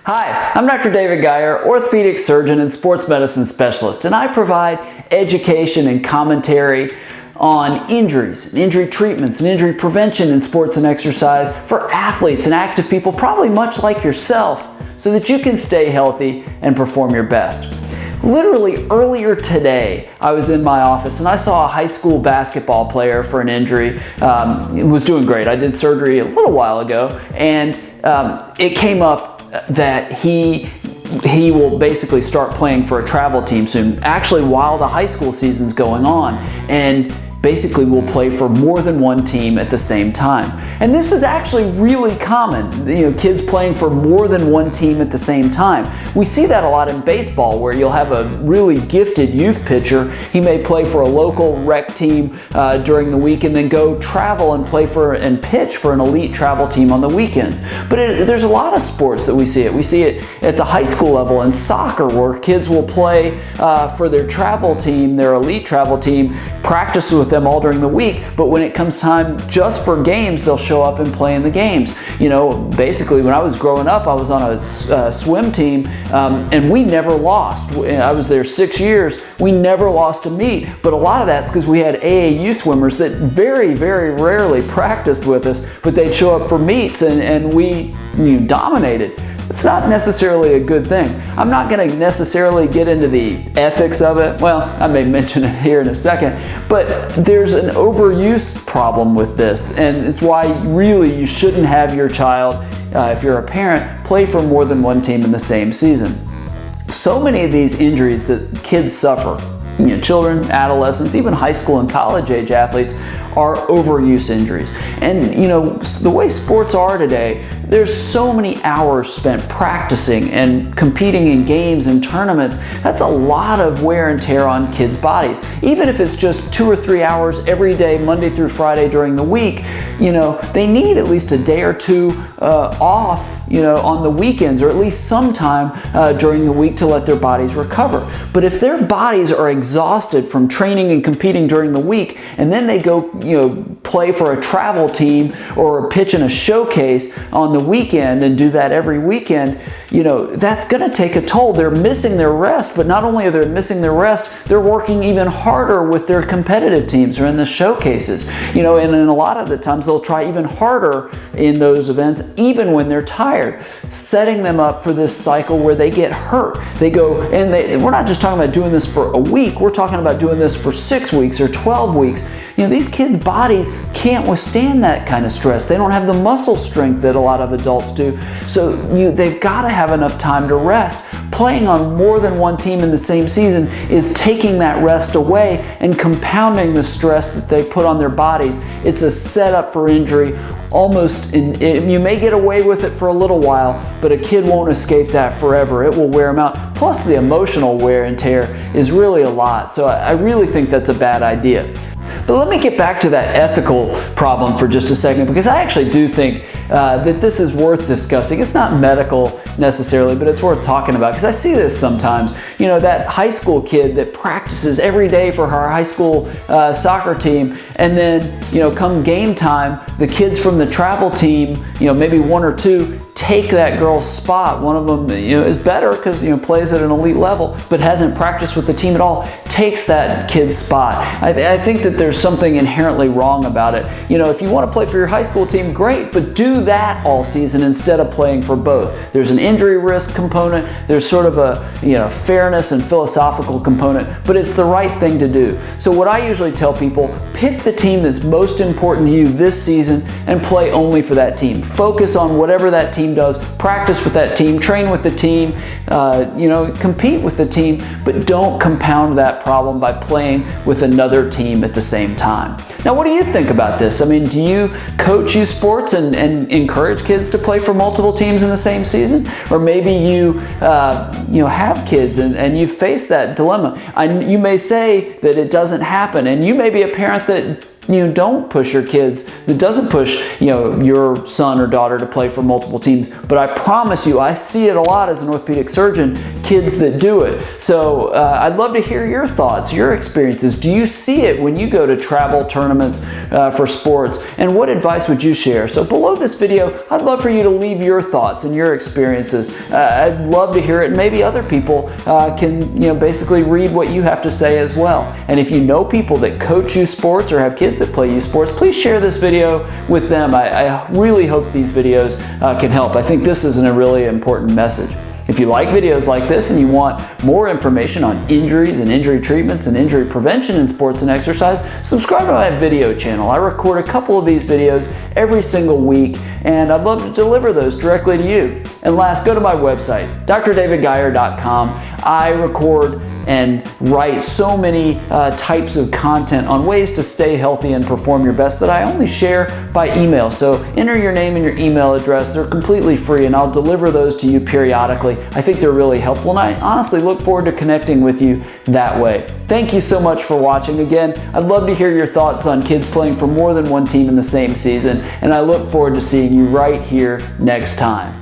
Hi, I'm Dr. David Geyer, orthopedic surgeon and sports medicine specialist, and I provide education and commentary on injuries, and injury treatments, and injury prevention in sports and exercise for athletes and active people, probably much like yourself, so that you can stay healthy and perform your best. Literally earlier today, I was in my office and I saw a high school basketball player for an injury. Was doing great. I did surgery a little while ago, and it came up that he will basically start playing for a travel team soon, actually while the high school season's going on, and basically will play for more than one team at the same time. And this is actually really common, kids playing for more than one team at the same time. We see that a lot in baseball, where you'll have a really gifted youth pitcher. He may play for a local rec team during the week and then go travel and play for and pitch for an elite travel team on the weekends. But there's a lot of sports that we see it. We see it at the high school level in soccer, where kids will play for their travel team, their elite travel team, practice with them all during the week, but when it comes time just for games, they'll show up and play in the games. Basically when I was growing up, I was on a swim team, and we never lost. I was there 6 years. We never lost a meet, but a lot of that's because we had AAU swimmers that very, very rarely practiced with us, but they'd show up for meets and we dominated. It's not necessarily a good thing. I'm not going to necessarily get into the ethics of it. Well, I may mention it here in a second, but there's an overuse problem with this, and it's why really you shouldn't have your child, if you're a parent, play for more than one team in the same season. So many of these injuries that kids suffer, children, adolescents, even high school and college age athletes, are overuse injuries. And the way sports are today, there's so many hours spent practicing and competing in games and tournaments. That's a lot of wear and tear on kids' bodies. Even if it's just 2 or 3 hours every day, Monday through Friday during the week, they need at least a day or two off, on the weekends, or at least sometime during the week to let their bodies recover. But if their bodies are exhausted from training and competing during the week, and then they go, play for a travel team or pitch in a showcase on the weekend and do that every weekend, that's going to take a toll. They're missing their rest, but not only are they missing their rest, they're working even harder with their competitive teams or in the showcases. And in a lot of the times they'll try even harder in those events, even when they're tired, setting them up for this cycle where they get hurt. They go, and we're not just talking about doing this for a week, we're talking about doing this for 6 weeks or 12 weeks. These kids' bodies can't withstand that kind of stress. They don't have the muscle strength that a lot of adults do. So they've got to have enough time to rest. Playing on more than one team in the same season is taking that rest away and compounding the stress that they put on their bodies. It's a setup for injury. You may get away with it for a little while, but a kid won't escape that forever. It will wear them out. Plus the emotional wear and tear is really a lot. So I really think that's a bad idea. But let me get back to that ethical problem for just a second, because I actually do think that this is worth discussing. It's not medical necessarily, but it's worth talking about, because I see this sometimes. That high school kid that practices every day for her high school soccer team, and then come game time, the kids from the travel team, maybe one or two, take that girl's spot. One of them is better because plays at an elite level, but hasn't practiced with the team at all, takes that kid's spot. I think that there's something inherently wrong about it. If you want to play for your high school team, great, but do that all season instead of playing for both. There's an injury risk component, there's sort of a fairness and philosophical component, but it's the right thing to do. So what I usually tell people, pick the team that's most important to you this season and play only for that team. Focus on whatever that team does, practice with that team, train with the team, compete with the team, but don't compound that problem by playing with another team at the same time. Now, what do you think about this? Do you coach youth sports and encourage kids to play for multiple teams in the same season? Or maybe you have kids and you face that dilemma. You may say that it doesn't happen, and you may be a parent that don't push your kids, that doesn't push your son or daughter to play for multiple teams. But I promise you, I see it a lot as an orthopedic surgeon. kids that do it. So I'd love to hear your thoughts, your experiences. Do you see it when you go to travel tournaments for sports? And what advice would you share? So below this video, I'd love for you to leave your thoughts and your experiences. I'd love to hear it. Maybe other people can basically read what you have to say as well. And if you know people that coach youth sports or have kids that play youth sports, please share this video with them. I really hope these videos can help. I think this is a really important message. If you like videos like this and you want more information on injuries and injury treatments and injury prevention in sports and exercise, subscribe to my video channel. I record a couple of these videos every single week, and I'd love to deliver those directly to you. And last, go to my website, drdavidgeyer.com. I record and write so many types of content on ways to stay healthy and perform your best that I only share by email. So enter your name and your email address. They're completely free, and I'll deliver those to you periodically. I think they're really helpful, and I honestly look forward to connecting with you that way. Thank you so much for watching. Again, I'd love to hear your thoughts on kids playing for more than one team in the same season, and I look forward to seeing you right here next time.